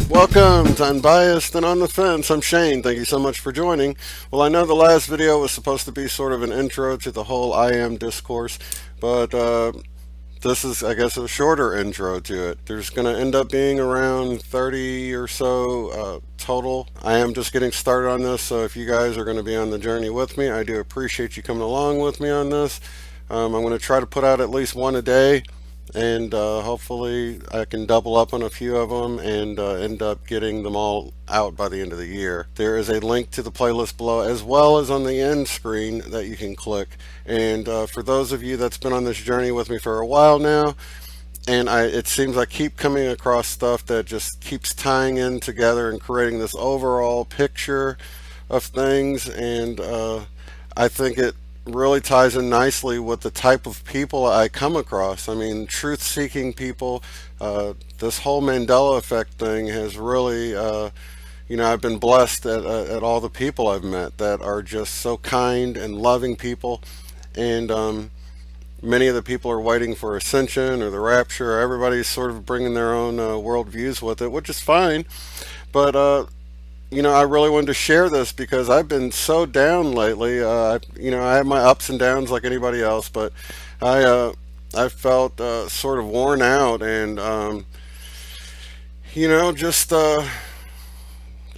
Welcome to Unbiased and On the Fence. I'm Shane. Thank you so much for joining. Well, I know the last video was supposed to be sort of an intro to the whole I am discourse, but this is, I guess, a shorter intro to it. There's going to end up being around 30 or so total. I am just getting started on this, so if you guys are going to be on the journey with me, I do appreciate you coming along with me on this. I'm going to try to put out at least one a day, and hopefully I can double up on a few of them and end up getting them all out by the end of the year. There is a link to the playlist below, as well as on the end screen, that you can click. And for those of you that's been on this journey with me for a while now, and it seems I keep coming across stuff that just keeps tying in together and creating this overall picture of things, and I think it really ties in nicely with the type of people I come across. I mean, truth-seeking people. This whole Mandela effect thing has really, I've been blessed at all the people I've met that are just so kind and loving people, and many of the people are waiting for ascension or the rapture. Everybody's sort of bringing their own world views with it, which is fine, but I really wanted to share this because I've been so down lately. I have my ups and downs like anybody else, but I felt sort of worn out and just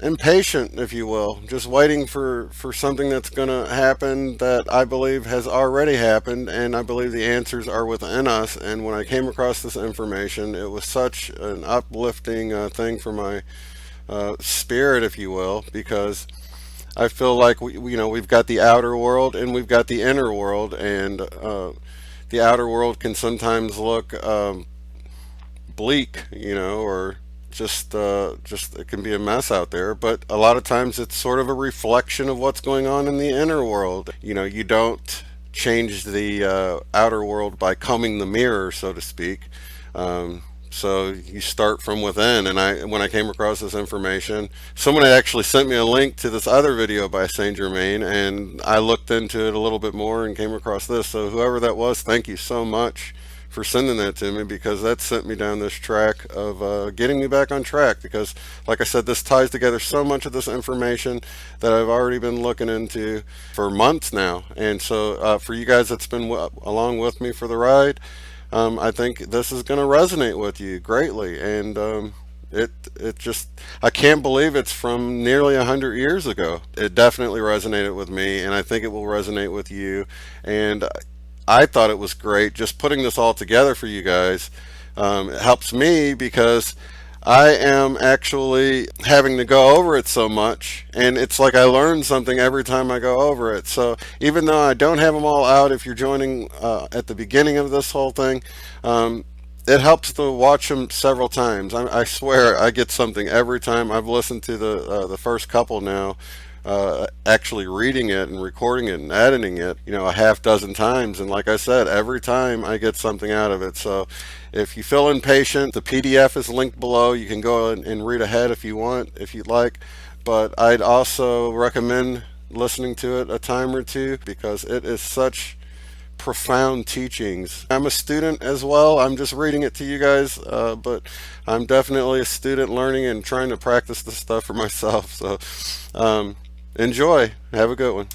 impatient, if you will, just waiting for something that's going to happen that I believe has already happened, and I believe the answers are within us. And when I came across this information, it was such an uplifting thing for my spirit, if you will, because I feel like we've got the outer world and we've got the inner world, and the outer world can sometimes look bleak, or just it can be a mess out there, but a lot of times it's sort of a reflection of what's going on in the inner world. You don't change the outer world by combing the mirror, so to speak. So you start from within, and when I came across this information, someone had actually sent me a link to this other video by Saint Germain, and I looked into it a little bit more and came across this. So whoever that was, thank you so much for sending that to me, because that sent me down this track of getting me back on track, because like I said, this ties together so much of this information that I've already been looking into for months now. And so for you guys that's been along with me for the ride, I think this is going to resonate with you greatly, and it just, I can't believe it's from nearly 100 years ago. It definitely resonated with me, and I think it will resonate with you. And I thought it was great just putting this all together for you guys. It helps me because I am actually having to go over it so much, and it's like I learn something every time I go over it. So even though I don't have them all out, if you're joining at the beginning of this whole thing, it helps to watch them several times. I swear I get something every time. I've listened to the first couple now, actually reading it and recording it and editing it, a half dozen times. And like I said, every time I get something out of it. So if you feel impatient, the PDF is linked below. You can go and read ahead if you want, if you'd like. But I'd also recommend listening to it a time or two, because it is such profound teachings. I'm a student as well. I'm just reading it to you guys, but I'm definitely a student learning and trying to practice this stuff for myself. So enjoy. Have a good one.